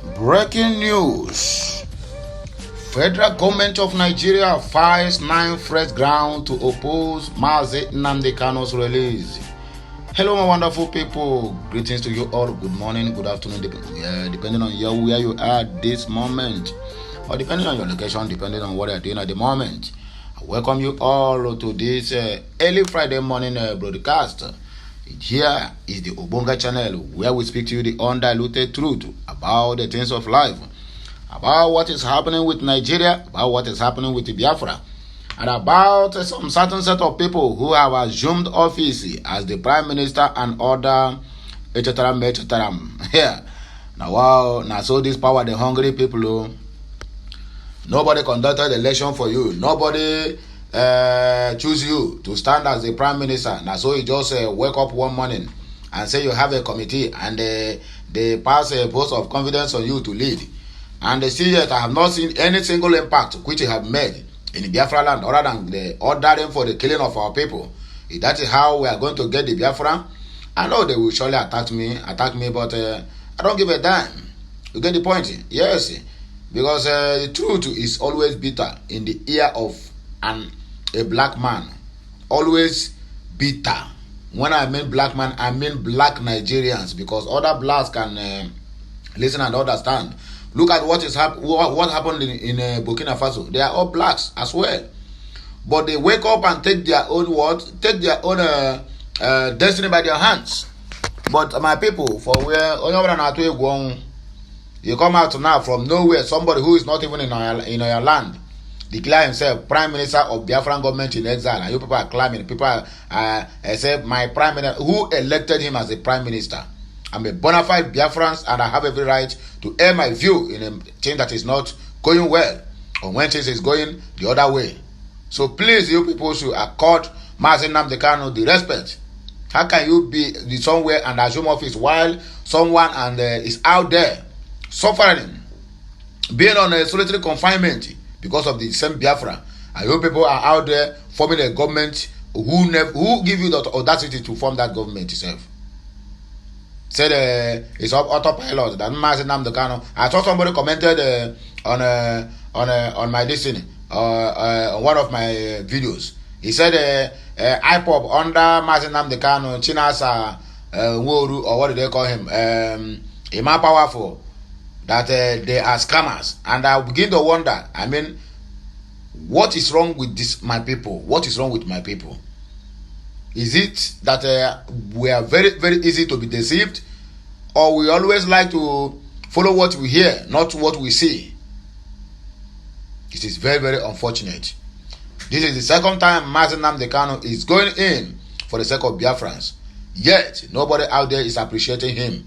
Breaking news. Federal government of Nigeria files 9 fresh ground to oppose Mazi Nnamdi Kanu's release. Hello my wonderful people. Greetings to you all. Good morning, good afternoon, depending on where you are at this moment. Or depending on your location, depending on what you're doing at the moment. I welcome you all to this early Friday morning broadcast. Here is the Obonga channel where we speak to you the undiluted truth about the things of life, about what is happening with Nigeria, about what is happening with the BIAFRA, and about some certain set of people who have assumed office as the Prime Minister and other etc. Here. Now so this power the hungry people. Nobody conducted election for you. Nobody choose you to stand as the Prime Minister. Now so you just wake up one morning and say you have a committee and they pass a post of confidence on you to lead. And they see that I have not seen any single impact which you have made in Biafra land other than the ordering for the killing of our people. If that is how we are going to get the Biafra, I know they will surely attack me, but I don't give a damn. You get the point? Yes. Because the truth is always bitter in the ear of a black man. Always bitter. When I mean black man, I mean black Nigerians, because other blacks can listen and understand. Look at what happened in Burkina Faso. They are all blacks as well, but they wake up and take their own destiny by their hands. But my people, for where you come out now from nowhere, somebody who is not even in your land declare himself Prime Minister of Biafran government in exile, and you people are climbing. People say my Prime Minister, who elected him as a Prime Minister. I'm a bona fide Biafran and I have every right to air my view in a thing that is not going well, or when things is going the other way. So please, you people should accord Mazi Nnamdi Kanu the respect. How can you be somewhere and assume office while someone is out there suffering, being on a solitary confinement because of the same Biafra, and you people are out there forming a government who give you the audacity to form that government itself? Said it's autopilot that Mazi Nnamdi Kanu. I saw somebody commented on my listening on one of my videos. He said IPOB under Mazi Nnamdi Kanu, Chinasa Woru, or what do they call him? Ima Powerful, that they are scammers. And I begin to wonder, I mean, what is wrong with this, my people? What is wrong with my people? Is it that we are very, very easy to be deceived, or we always like to follow what we hear, not what we see? It is very, very unfortunate. This is the second time Mazi Nnamdi Kanu is going in for the sake of Biafrans. Yet, nobody out there is appreciating him.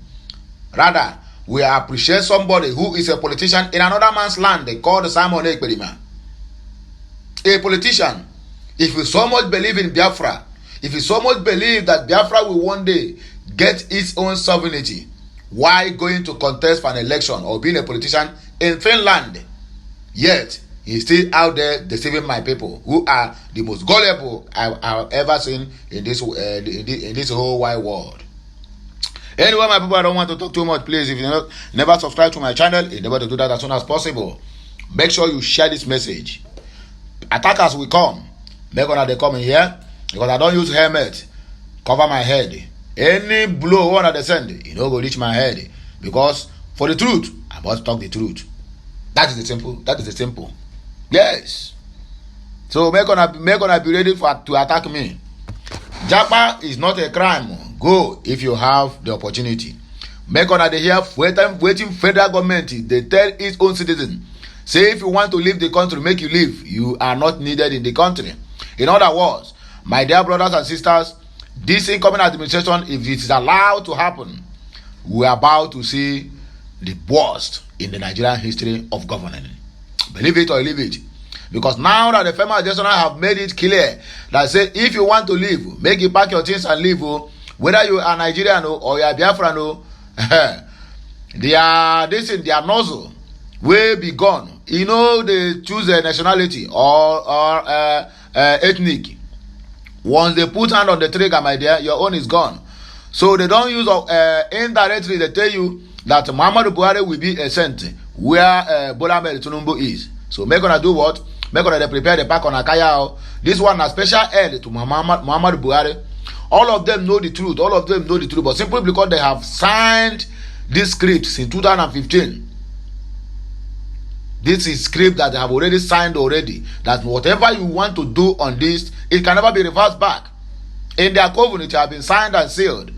Rather, we appreciate somebody who is a politician in another man's land. They call the Simon Ekperima. A politician. If you so much believe in Biafra, if you so much believe that Biafra will one day get its own sovereignty, why going to contest for an election or being a politician in Finland? Yet, he's still out there deceiving my people, who are the most gullible I've ever seen in this whole wide world. Anyway, my people, I don't want to talk too much. Please, if you never subscribe to my channel, endeavor to do that as soon as possible. Make sure you share this message. Attackers will come. Make sure they come in here, because I don't use helmet cover my head. Any blow one they send, it don't go reach my head, because for the truth, I must talk the truth. That is the simple. Yes. So make gonna be ready to attack me. Japa is not a crime. Go if you have the opportunity. Make gonna they here waiting federal government. They tell its own citizen, say if you want to leave the country, make you leave. You are not needed in the country. In other words, my dear brothers and sisters, this incoming administration, if it is allowed to happen, we are about to see the worst in the Nigerian history of governing. Believe it or leave it. Because now that the former administration have made it clear that say if you want to leave, make you pack your things and leave. Whether you are Nigerian or you are Biafran, their nozzle will be gone. You know, they choose a nationality or ethnic. Once they put hand on the trigger, my dear, your own is gone. So they don't use indirectly. They tell you that Muhammadu Buhari will be sent where Bola Ahmed Tinubu is. So make gonna do what? Make gonna prepare the pack on Akaya. This one a special aid to Muhammadu Buhari. All of them know the truth. All of them know the truth, but simply because they have signed this script since 2015. This is script that they have already signed already. That whatever you want to do on this, it can never be reversed back. In their covenant, it has been signed and sealed.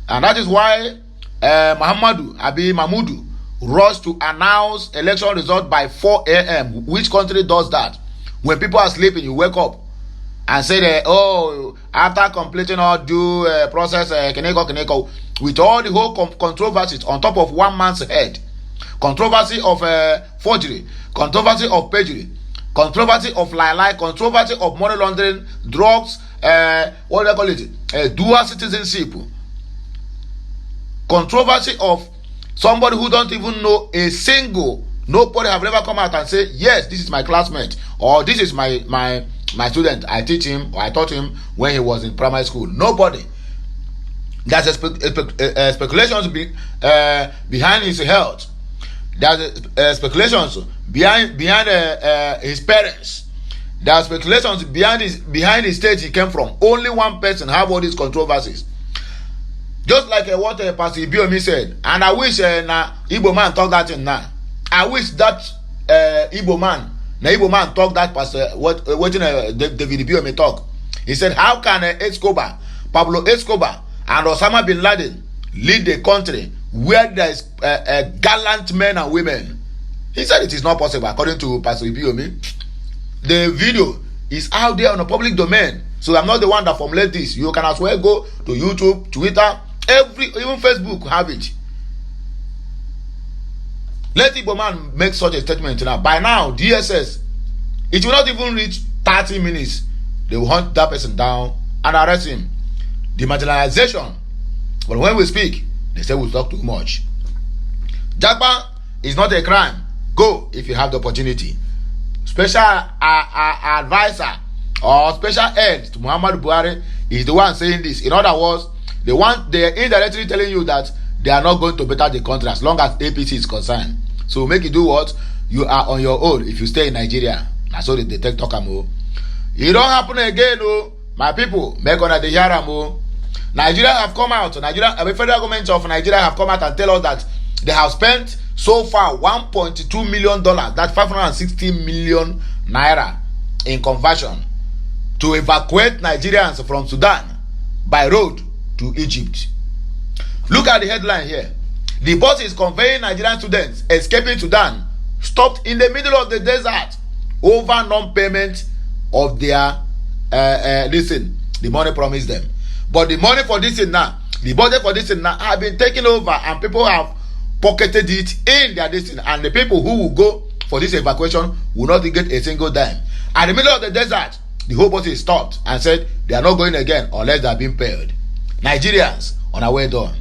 And that is why Mahmudu rushed to announce election result by 4 a.m. Which country does that? When people are sleeping, you wake up and say, after completing all due process, with all the whole controversies on top of one man's head. Controversy of forgery, controversy of perjury, controversy of lie, controversy of money laundering, drugs, what do they call it? Dual citizenship. Controversy of somebody who don't even know a single, nobody have ever come out and say, yes, this is my classmate, or this is my student. I teach him, or I taught him when he was in primary school. Nobody. There's speculations behind his health. There's speculations behind his parents. There are speculations behind his state he came from. Only one person have all these controversies. Just like what Pastor Ibiomi said, and I wish Igbo man talk that in now. I wish that Igbo man talk that Pastor David Ibiomi talk. He said, how can Pablo Escobar, and Osama bin Laden lead the country where there is gallant men and women? He said it is not possible according to Pastor Ibiomi. The video is out there on the public domain. So I'm not the one that formulated this. You can as well go to YouTube, Twitter, even Facebook have it. Let Igbo man make such a statement now. By now, DSS, it will not even reach 30 minutes. They will hunt that person down and arrest him. The marginalization. But when we speak, they say we talk too much. Jagba is not a crime. Go if you have the opportunity. Special advisor or special aid to Muhammadu Buhari is the one saying this. In other words, they are indirectly telling you that they are not going to better the country as long as APC is concerned. So make you do what? You are on your own if you stay in Nigeria. That's so they take Tokamo. It don't happen again, my people. Make on the Yaramo. Nigeria have come out. The federal government of Nigeria have come out and tell us that they have spent so far $1.2 million, that's 560 million naira in conversion, to evacuate Nigerians from Sudan by road to Egypt. Look at the headline here. The bus is conveying Nigerian students escaping Sudan stopped in the middle of the desert over non-payment of their the money promised them. But the money for this thing now, the budget for this thing now have been taken over, and people have pocketed it in their destiny, and the people who will go for this evacuation will not get a single dime. At the middle of the desert, the whole bus is stopped and said they are not going again unless they are being paid. Nigerians on our way done.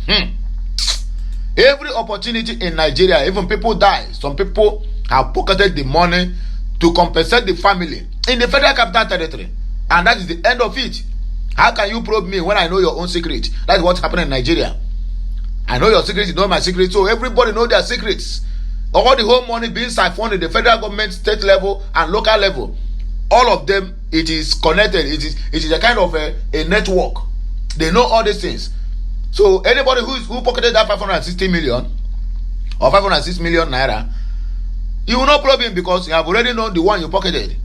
Every opportunity in Nigeria, even people die. Some people have pocketed the money to compensate the family in the federal capital territory, and that is the end of it. How can you probe me when I know your own secret? That's what's happening in Nigeria. I know your secrets, you know my secrets, so everybody know their secrets. All the whole money being siphoned at the federal government, state level, and local level, all of them, it is connected. It is a kind of a network. They know all these things. So anybody who pocketed that 560 million or 506 million naira, you will not probe him because you have already known the one you pocketed.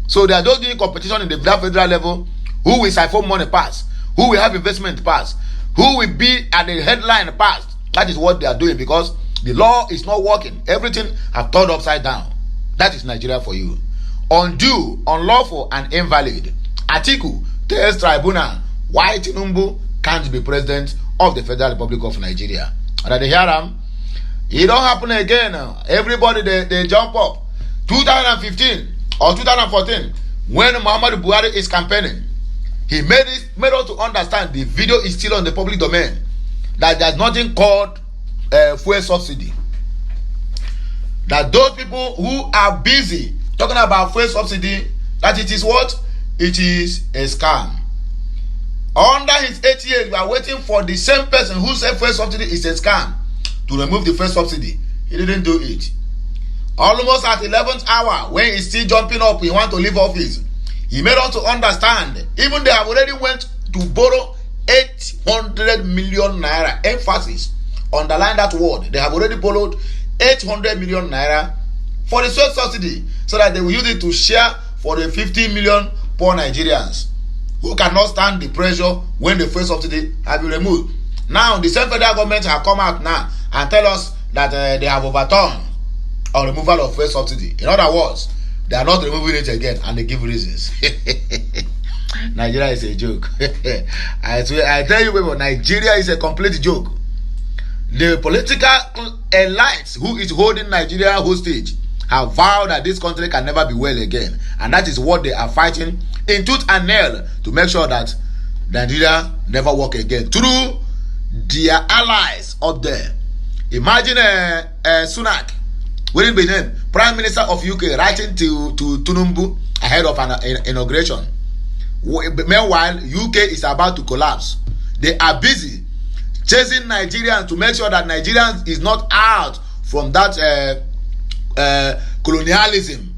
So they are just doing competition in the federal level. Who will siphon money pass? Who will have investment pass? Who will be at the headline pass? That is what they are doing because the law is not working. Everything have turned upside down. That is Nigeria for you. Undue, unlawful, and invalid. Atiku tells tribunal why Tinubu can't be president of the Federal Republic of Nigeria. And they hear them. It don't happen again. Everybody they jump up. 2015 or 2014, when Muhammadu Buhari is campaigning, he made us to understand, the video is still on the public domain, that there's nothing called fuel subsidy. That those people who are busy talking about fuel subsidy, that it is what? It is a scam. Under his 8 years, we are waiting for the same person who said fuel subsidy is a scam to remove the fuel subsidy. He didn't do it. Almost at 11th hour, when he's still jumping up, he want to leave office. He made us to understand, even they have already went to borrow 800 million naira. Emphasis, underline that word. They have already borrowed 800 million naira for the fuel subsidy, so that they will use it to share for the 50 million poor Nigerians who cannot stand the pressure when the fuel subsidy has been removed. Now, the same federal government have come out now and tell us that they have overturned on removal of fuel subsidy. In other words, they are not removing it again, and they give reasons. Nigeria is a joke. I tell you people, Nigeria is a complete joke. The political elites who is holding Nigeria hostage have vowed that this country can never be well again, and that is what they are fighting in tooth and nail to make sure that Nigeria never work again through their allies up there. Imagine Sunak, will be named Prime Minister of UK, writing to Tinubu ahead of an inauguration. Meanwhile, UK is about to collapse. They are busy chasing Nigerians to make sure that Nigerians is not out from that colonialism,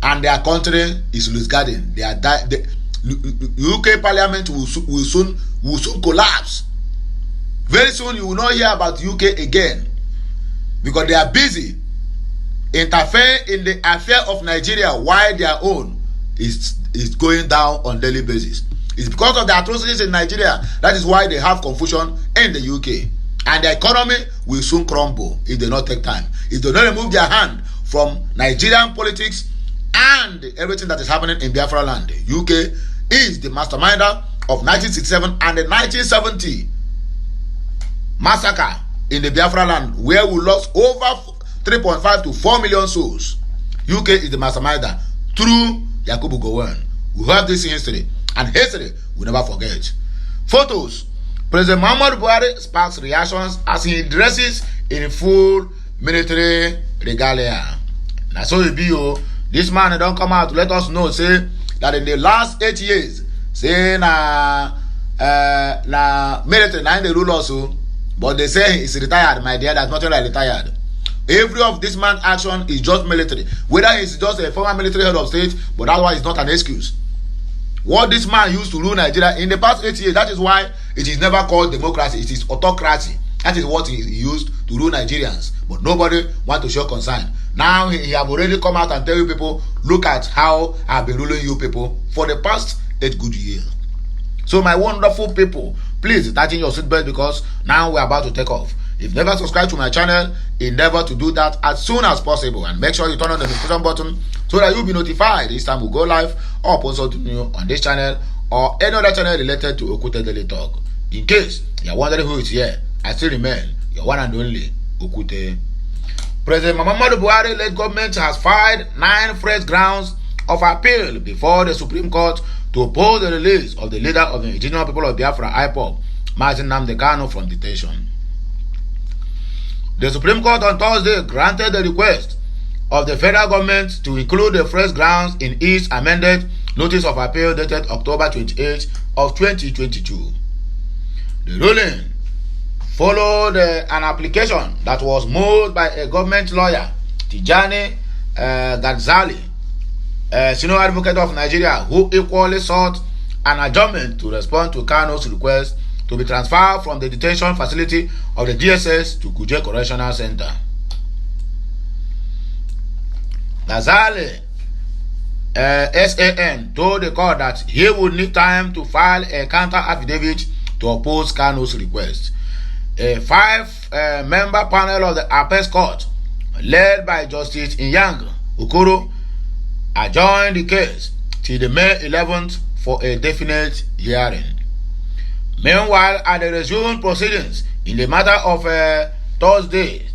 and their country is loose garden. The UK Parliament will soon collapse. Very soon you will not hear about UK again, because they are busy interfering in the affair of Nigeria while their own is going down on daily basis. It's because of the atrocities in Nigeria. That is why they have confusion in the UK, and the economy will soon crumble if they not take time. If they don't remove their hand from Nigerian politics and everything that is happening in Biafra land. UK is the masterminder of 1967 and the 1970 massacre in the Biafra land, where we lost over 3.5 to 4 million souls. UK is the masterminder through Yakubu Gowon. We have this in history, and history we never forget. Photos. President Muhammadu Buhari sparks reactions as he dresses in full military regalia. Now so it be, this man don't come out to let us know, say that in the last 8 years, say na military na the rule also, but they say he's retired. My dear, that's nothing like retired. Every of this man's action is just military. Whether he's just a former military head of state, but that's why it's not an excuse. What this man used to rule Nigeria in the past 8 years, that is why it is never called democracy. It is autocracy. That is what he used to rule Nigerians. But nobody want to show concern. Now he have already come out and tell you people, look at how I've been ruling you people for the past 8 good years. So my wonderful people, please tighten your seatbelt, because now we're about to take off. If you never subscribe to my channel, endeavor to do that as soon as possible, and make sure you turn on the notification button so that you'll be notified each time we go live or post something new on this channel or any other channel related to Okute Daily Talk. In case you're wondering who is here, I still remain your one and only Okute. President Muhammadu Buhari led government has filed 9 fresh grounds of appeal before the Supreme Court to oppose the release of the leader of the indigenous people of Biafra, IPOB, Nnamdi Kanu, from detention. The Supreme Court on Thursday granted the request of the federal government to include the fresh grounds in its amended notice of appeal dated October 28 of 2022. The ruling followed an application that was moved by a government lawyer, Tijani Ghazali, a senior advocate of Nigeria, who equally sought an adjournment to respond to Kanu's request to be transferred from the detention facility of the DSS to Kuje Correctional Center. Ghazali, SAN, told the court that he would need time to file a counter affidavit to oppose Kanu's request. A 5-member panel of the Appeals Court, led by Justice Inyang Okoro, adjourned the case till the May 11th for a definite hearing. Meanwhile, at the resumed proceedings in the matter of Thursday,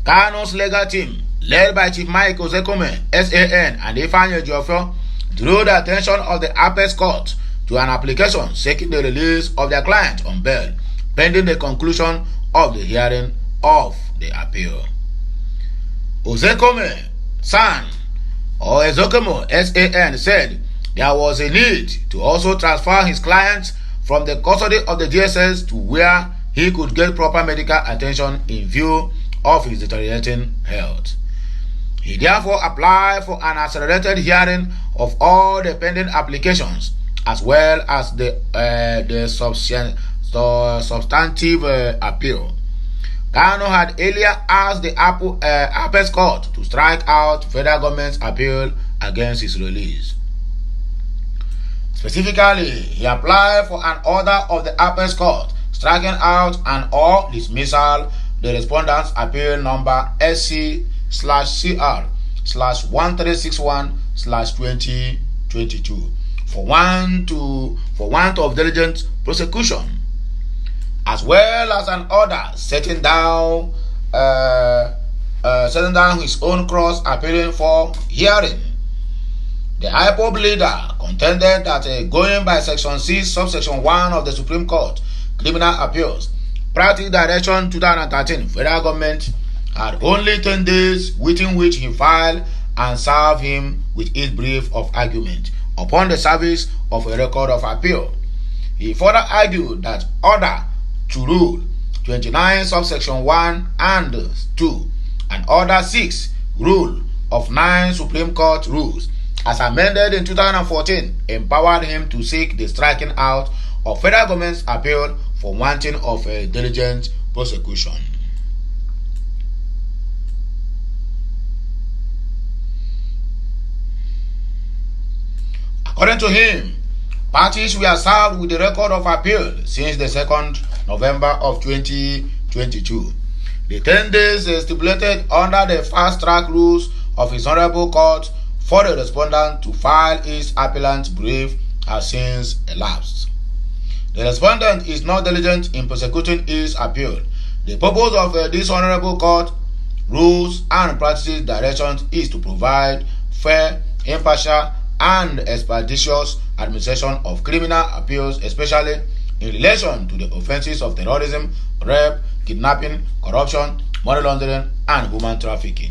Kanu's legal team, led by Chief Mike Ozekome, SAN, and Ifeanyi Ejiofor, drew the attention of the Appeals Court to an application seeking the release of their client on bail, pending the conclusion of the hearing of the appeal. Ozekome San, or Ezokemo SAN, said there was a need to also transfer his client from the custody of the DSS to where he could get proper medical attention in view of his deteriorating health. He therefore applied for an accelerated hearing of all the pending applications, as well as the substantive appeal. Kanu had earlier asked the Apex Court to strike out federal government's appeal against his release. Specifically, he applied for an order of the Apex Court striking out and or dismissal the respondent's appeal number SC/CR/1361/2022 for want of diligent prosecution, as well as an order setting down his own cross appealing for hearing. The IPOB leader contended that going by Section 6, subsection 1 of the Supreme Court Criminal Appeals, Practice Direction 2013, federal government had only 10 days within which he filed and served him with his brief of argument upon the service of a record of appeal. He further argued that Order to Rule 29, subsection 1 and 2, and Order 6, Rule of 9 Supreme Court rules, as amended in 2014, empowered him to seek the striking out of federal government's appeal for wanting of a diligent prosecution. According to him, parties were served with the record of appeal since the 2nd November of 2022. The 10 days stipulated under the fast-track rules of his Honorable Court for the respondent to file his appellant's brief has since elapsed. The respondent is not diligent in prosecuting his appeal. The purpose of this Honorable Court rules and practices directions is to provide fair, impartial, and expeditious administration of criminal appeals, especially in relation to the offenses of terrorism, rape, kidnapping, corruption, money laundering, and human trafficking.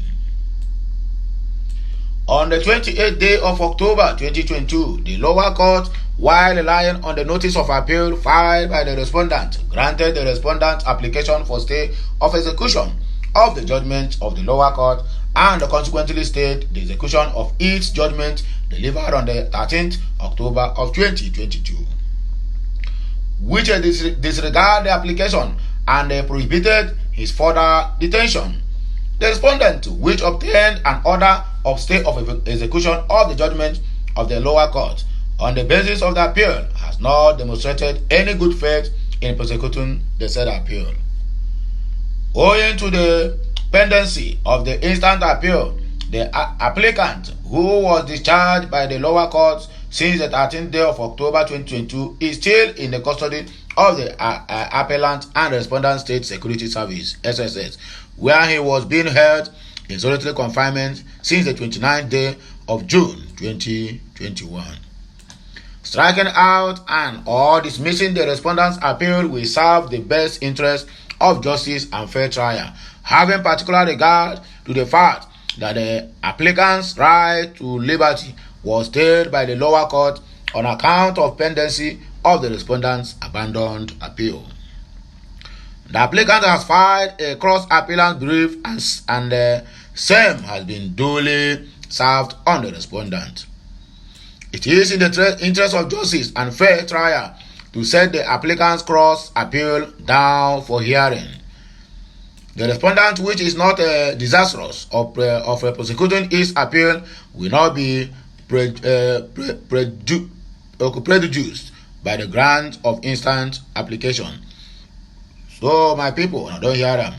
On the 28th day of October 2022, the lower court, while relying on the notice of appeal filed by the respondent, granted the respondent's application for stay of execution of the judgment of the lower court and consequently stayed the execution of its judgment delivered on the 13th October of 2022, which disregarded the application and prohibited his further detention. The respondent, which obtained an order of stay of execution of the judgment of the lower court on the basis of the appeal, has not demonstrated any good faith in prosecuting the said appeal. Owing to the pendency of the instant appeal, the applicant, who was discharged by the lower court since the 13th day of October 2022, is still in the custody of the appellant and respondent State Security Service (SSS), where he was being held in solitary confinement since the 29th day of June 2021. Striking out and or dismissing the respondent's appeal will serve the best interest of justice and fair trial, having particular regard to the fact that the applicant's right to liberty was stayed by the lower court on account of pendency of the respondent's abandoned appeal. The applicant has filed a cross-appellant brief and the same has been duly served on the respondent. It is in the interest of justice and fair trial to set the applicant's cross-appeal down for hearing. The respondent, which is not disastrous of prosecuting his appeal, will not be prejudiced by the grant of instant application. So, my people, now don't hear them.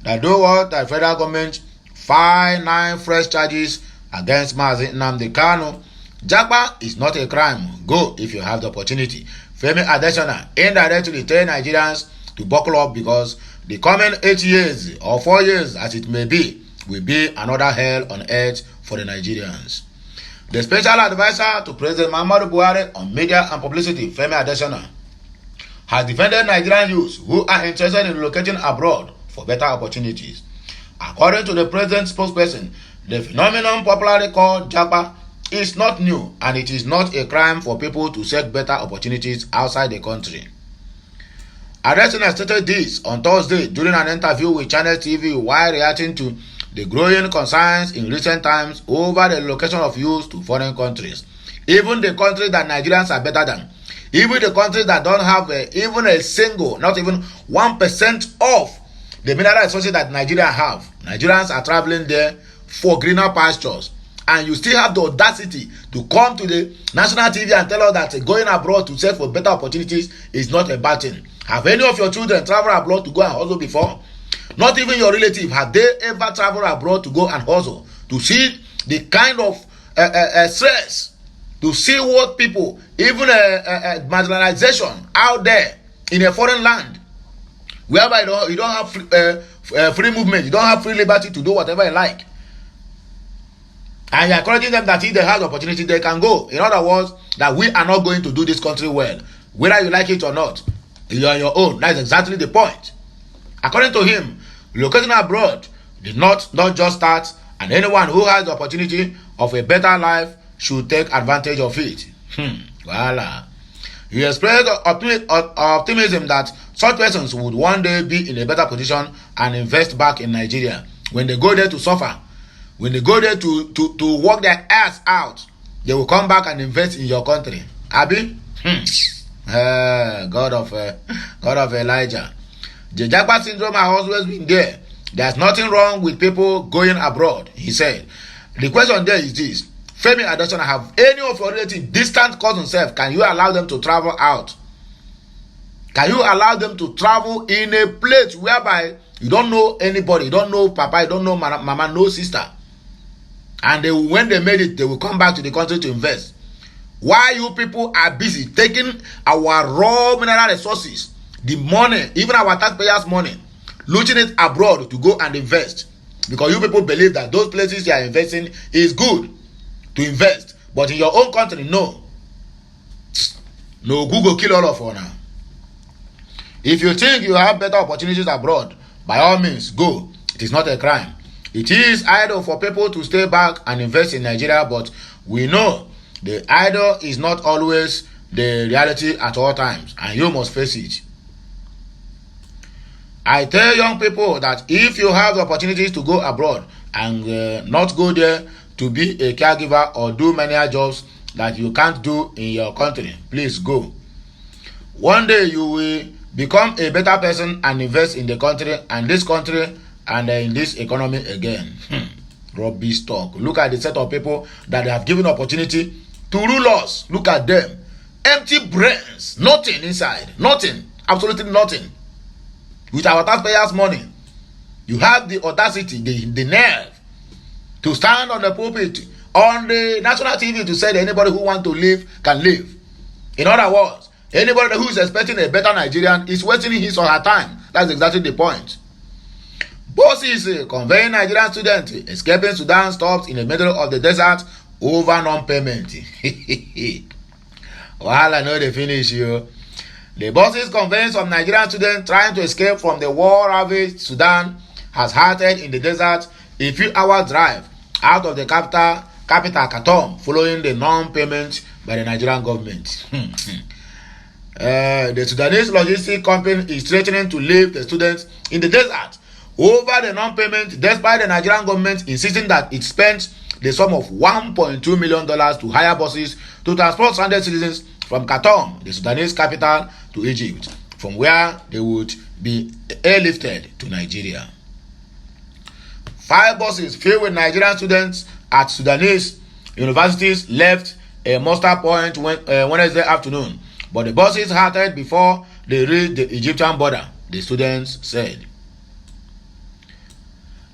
That do what? The federal government file 9 fresh charges against Mazi Nnamdi Kanu. Japa is not a crime. Go if you have the opportunity. Femi Adesina indirectly tell Nigerians to buckle up because the coming 8 years or 4 years, as it may be, will be another hell on earth for the Nigerians. The special advisor to President Muhammadu Buhari on media and publicity, Femi Adesina, has defended Nigerian youths who are interested in relocating abroad for better opportunities. According to the president's spokesperson, the phenomenon popularly called Japa is not new, and it is not a crime for people to seek better opportunities outside the country. Adesina stated this on Thursday during an interview with Channel TV while reacting to the growing concerns in recent times over the relocation of youths to foreign countries. Even the countries that Nigerians are better than, even the countries that don't have even a single, not even 1% of the mineral resources that Nigeria have. Nigerians are traveling there for greener pastures. And you still have the audacity to come to the national TV and tell us that going abroad to search for better opportunities is not a bad thing. Have any of your children traveled abroad to go and hustle before? Not even your relative. Have they ever traveled abroad to go and hustle? To see the kind of stress, to see what people, even marginalization out there in a foreign land, whereby you don't have free movement, you don't have free liberty to do whatever you like. And you're encouraging them that if they have the opportunity, they can go. In other words, that we are not going to do this country well. Whether you like it or not, you are your own. That's exactly the point. According to him, relocating abroad did not just start, and anyone who has the opportunity of a better life should take advantage of it. Voila. He expressed optimism that such persons would one day be in a better position and invest back in Nigeria. When they go there to suffer, when they go there to work their ass out, they will come back and invest in your country. Abi? God of Elijah. The Japa syndrome has always been there. There's nothing wrong with people going abroad, he said. The question there is this. Femi Adesina, have any of your relatives, distant cousins, can you allow them to travel out? Can you allow them to travel in a place whereby you don't know anybody, you don't know papa, you don't know mama, no sister? And when they made it, they will come back to the country to invest. Why you people are busy taking our raw mineral resources, the money, even our taxpayers' money, looting it abroad to go and invest? Because you people believe that those places you are investing is good to invest. But in your own country, no. No, Google kill all of us now. If you think you have better opportunities abroad, by all means, go. It is not a crime. It is idle for people to stay back and invest in Nigeria, but we know the idle is not always the reality at all times, and you must face it. I tell young people that if you have the opportunities to go abroad and not go there to be a caregiver or do many jobs that you can't do in your country, please go. One day you will become a better person and invest in the country and this country and in this economy again. Rubbish talk. Look at the set of people that they have given opportunity to rule us. Look at them. Empty brains. Nothing inside. Nothing. Absolutely nothing. With our taxpayers' money, you have the audacity, the nerve to stand on the pulpit on the national TV to say that anybody who wants to live can live. In other words, anybody who is expecting a better Nigerian is wasting his or her time. That's exactly the point. Bosses conveying Nigerian students escaping Sudan stops in the middle of the desert over non-payment. While I know they finish you. The buses conveying some Nigerian students trying to escape from the war-ravaged Sudan has halted in the desert a few hours drive out of the capital Khartoum following the non-payment by the Nigerian government. The Sudanese logistics company is threatening to leave the students in the desert over the non-payment, despite the Nigerian government insisting that it spent the sum of $1.2 million to hire buses to transport stranded citizens from Khartoum, the Sudanese capital, to Egypt, from where they would be airlifted to Nigeria. 5 buses filled with Nigerian students at Sudanese universities left a muster point Wednesday afternoon, but the buses halted before they reached the Egyptian border, the students said.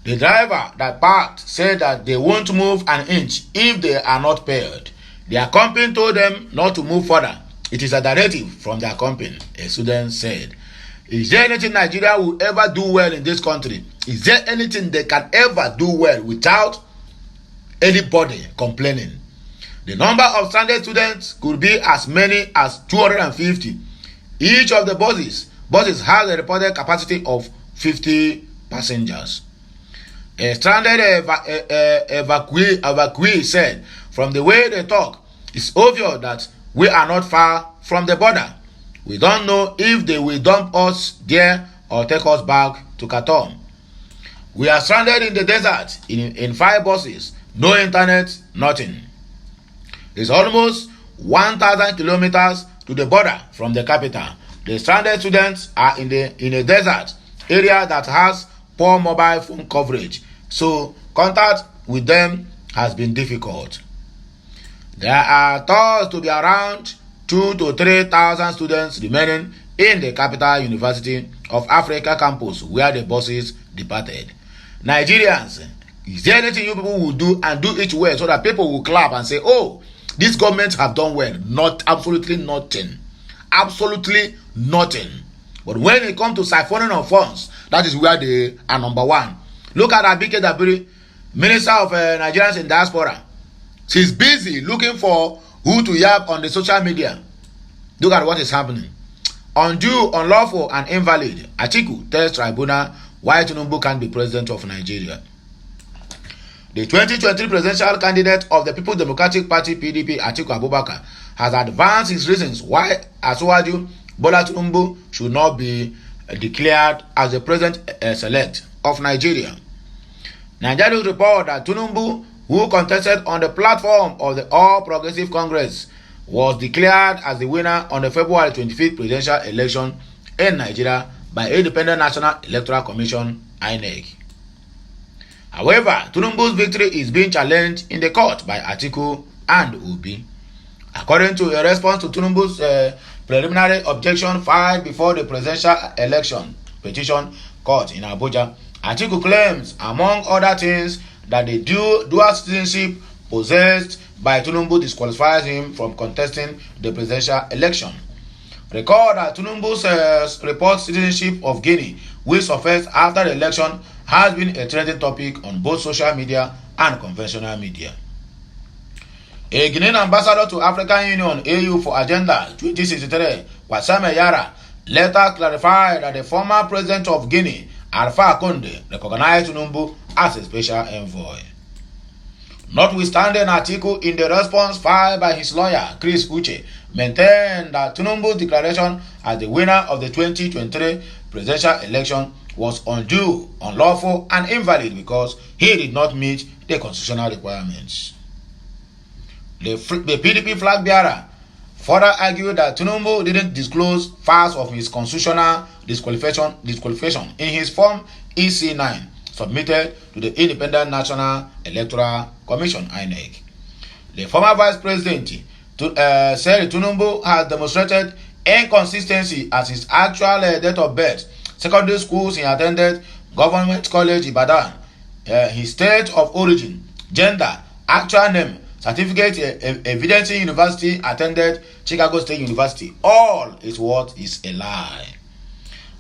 The driver that parked said that they won't move an inch if they are not paid. Their company told them not to move further. It is a directive from their company, a student said. Is there anything Nigeria will ever do well in this country? Is there anything they can ever do well without anybody complaining? The number of stranded students could be as many as 250. Each of the buses has a reported capacity of 50 passengers. A stranded evacuee said, from the way they talk, it's obvious that we are not far from the border. We don't know if they will dump us there or take us back to Khartoum. We are stranded in the desert in 5 buses, no internet, nothing. It's almost 1,000 kilometers to the border from the capital. The stranded students are in a desert area that has poor mobile phone coverage, so contact with them has been difficult. There are thought to be around 2,000 to 3,000 students remaining in the Capital University of Africa campus where the buses departed. Nigerians, is there anything you people will do and do it well so that people will clap and say, oh, these governments have done well? Not absolutely nothing. Absolutely nothing. But when it comes to siphoning of funds, that is where they are number one. Look at Abike Dabiri, Minister of Nigerians in Diaspora. She's busy looking for who to yab on the social media. Look at what is happening. Undue, unlawful, and invalid. Atiku tells tribunal why Tinubu can't be president of Nigeria. The 2023 presidential candidate of the People's Democratic Party (PDP), Atiku Abubakar, has advanced his reasons why Asiwaju Bola Tinubu should not be declared as the president-elect of Nigeria. Nigeria report that Tinubu, who contested on the platform of the All Progressive Congress, was declared as the winner on the February 25th presidential election in Nigeria by Independent National Electoral Commission (INEC). However, Tinubu's victory is being challenged in the court by Atiku and Obi. According to a response to Tinubu's preliminary objection filed before the presidential election petition court in Abuja, Atiku claims, among other things, that the dual citizenship possessed by Tinubu disqualifies him from contesting the presidential election. Recall that Tinubu's report citizenship of Guinea, which surfaced after the election, has been a trending topic on both social media and conventional media. A Guinean ambassador to African Union (AU) for Agenda 2063, Kwasame Yara, later clarified that the former president of Guinea, Alpha Conde, recognized Tinubu as a special envoy. Notwithstanding, Atiku, in the response filed by his lawyer, Chris Uche, maintained that Tinubu's declaration as the winner of the 2023 presidential election was undue, unlawful, and invalid because he did not meet the constitutional requirements. The PDP flag bearer further argued that Tinubu didn't disclose facts of his constitutional disqualification in his Form EC9 submitted to the Independent National Electoral Commission (INEC). The former vice president said Tinubu has demonstrated inconsistency as his actual date of birth, secondary schools he attended, Government College Ibadan, his state of origin, gender, actual name, certificate evidencing university attended, Chicago State University. All is what is a lie.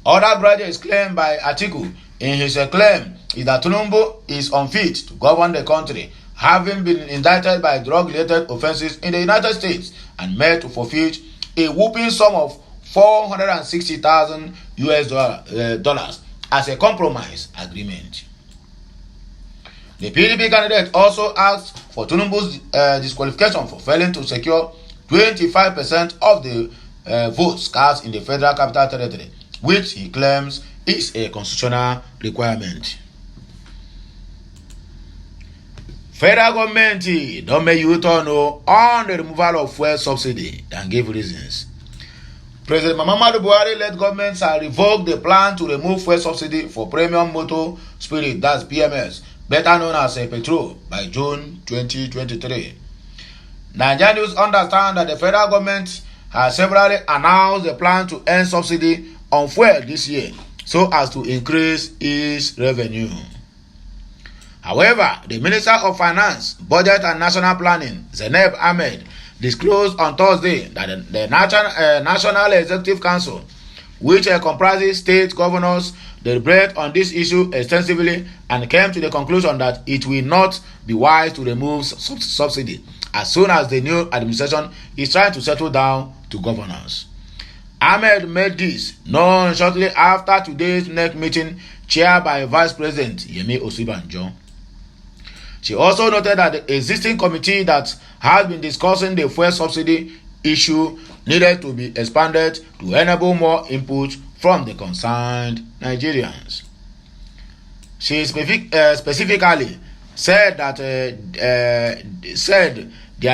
Other grades claimed by Atiku in his claim is that Tinubu is unfit to govern the country, having been indicted by drug-related offenses in the United States and made to forfeit a whopping sum of $460,000 as a compromise agreement. The PDP candidate also asked for Tinubu's disqualification for failing to secure 25% of the votes cast in the Federal Capital Territory, which he claims is a constitutional requirement. Federal government don't make U-turn on the removal of fuel subsidy and give reasons. President Muhammadu Buhari led governments have revoked the plan to remove fuel subsidy for premium motor spirit, that's PMS, better known as petrol, by June 2023. Nigerians understand that the federal government has severally announced a plan to end subsidy on fuel this year so as to increase its revenue. However, the Minister of Finance, Budget and National Planning, Zainab Ahmed, disclosed on Thursday that the National Executive Council, which comprises state governors, deliberated on this issue extensively and came to the conclusion that it will not be wise to remove subsidy as soon as the new administration is trying to settle down to governance. Ahmed made this known shortly after today's NEC meeting chaired by Vice President Yemi Osibanjo. She also noted that the existing committee that has been discussing the fuel subsidy issue needed to be expanded to enable more input from the concerned Nigerians. She specifically said that there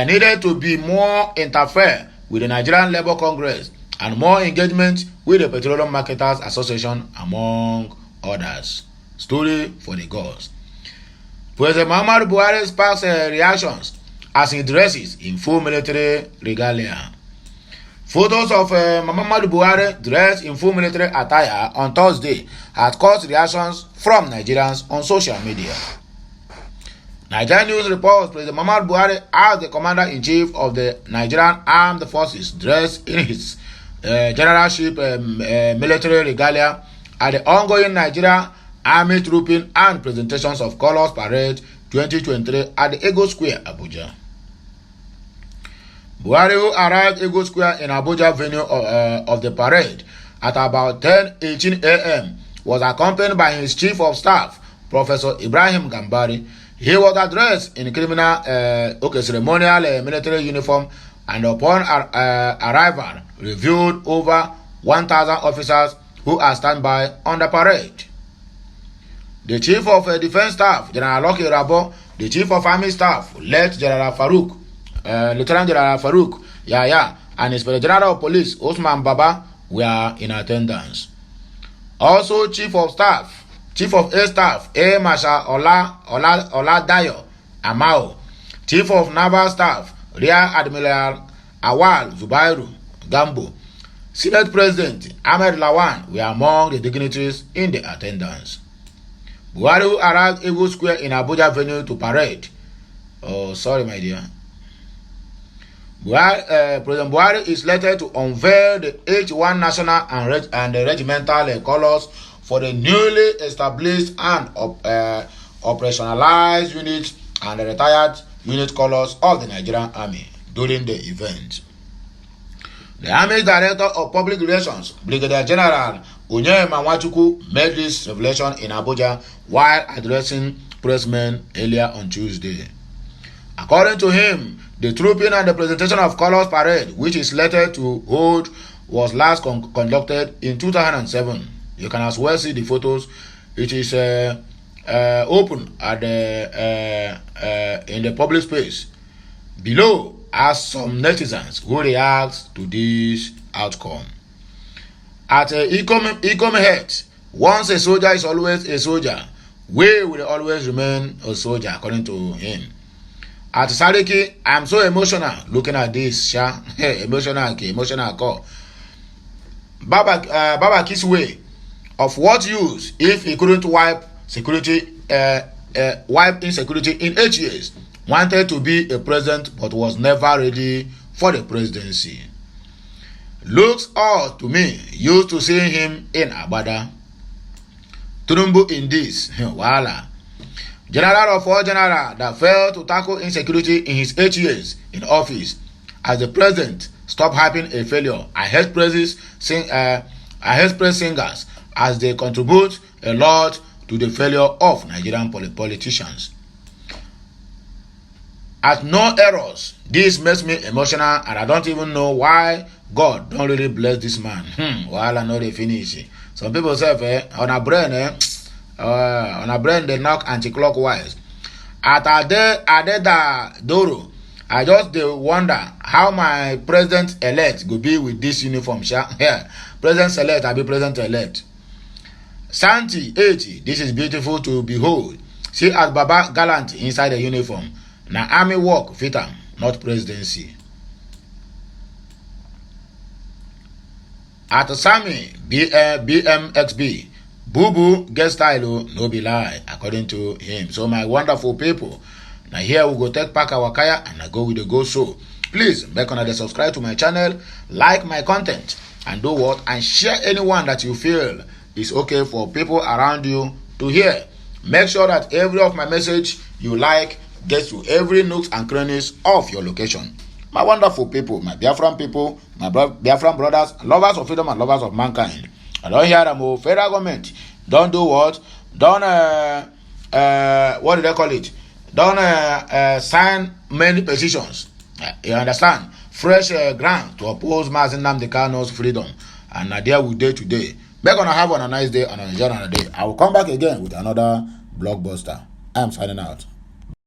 needed to be more interfere with the Nigerian Labour Congress and more engagement with the Petroleum Marketers Association, among others. Story for the gods. President Muhammadu Buhari sparks reactions as he dresses in full military regalia. Photos of Muhammadu Buhari dressed in full military attire on Thursday had caused reactions from Nigerians on social media. Nigerian News reports President Muhammadu Buhari as the Commander-in-Chief of the Nigerian Armed Forces dressed in his generalship military regalia at the ongoing Nigeria Army Trooping and Presentations of Colors Parade 2023 at the Ego Square, Abuja. Buhari, who arrived Ego Square in Abuja venue of the parade at about 10:18 a.m., was accompanied by his Chief of Staff, Professor Ibrahim Gambari. He was addressed in criminal ceremonial military uniform, and upon arrival, reviewed over 1,000 officers who are standby on the parade. The Chief of Defense Staff, General Loki Rabo, the Chief of Army Staff, Lieutenant General Farouk Yaya, and Inspector General of Police, Osman Baba, were in attendance. Also, Chief of Air Staff, Air Marshal Oladayo Amao, Chief of Naval Staff, Rear Admiral Awal Zubairu Gambo, Senate President Ahmed Lawan were among the dignitaries in the attendance. Buhari, who arrived Ego Square in Abuja venue to parade. Oh, sorry, my dear. President Buhari is slated to unveil the H1 national and regimental colors for the newly established and operationalized unit and the retired unit colors of the Nigerian Army during the event. The Army's Director of Public Relations, Brigadier General Onyema Nwachukwu, made this revelation in Abuja while addressing pressmen earlier on Tuesday. According to him, the trooping and the presentation of colors parade, which is slated to hold, was last conducted in 2007. You can as well see the photos. It is open at in the public space. Below are some netizens who react to this outcome. At Ecom Head, once a soldier is always a soldier. We will always remain a soldier, according to him. At Sariki, I am so emotional looking at this. Emotional call. Baba Kiss way of what use if he couldn't wipe insecurity in 8 years. Wanted to be a president but was never ready for the presidency. Looks odd to me, used to seeing him in Abada. Turumbu in this, Wala. General of all general that failed to tackle insecurity in his 8 years in office. As the president, stop hyping a failure. I hate praise singers as they contribute a lot to the failure of Nigerian politicians. At no errors, this makes me emotional, and I don't even know why God don't really bless this man. While I know they finish. Some people say, on a brain, they knock anti-clockwise. At Adeda Doro, I just wonder how my president-elect will be with this uniform. President-elect, I'll be president-elect. Santi 80, this is beautiful to behold. See as Baba gallant inside the uniform. Now army work fit am, not presidency. At Sami BMXB, Boo Boo get style no be lie, according to him. So my wonderful people, now here we go take back our kaya and I go with the go show. Please make sure to subscribe to my channel, like my content, and do what? And share anyone that you feel is okay for people around you to hear. Make sure that every of my message you like gets to every nooks and crannies of your location. My wonderful people, my Biafran people, my Biafran brothers, lovers of freedom and lovers of mankind. I don't hear them. Federal government don't do what? Don't what do they call it? Don't sign many petitions. You understand? fresh ground to oppose Mazi Nnamdi Kanu's freedom. And na there we day today. Make gonna have a nice day and enjoy another day. I will come back again with another blockbuster. I am signing out.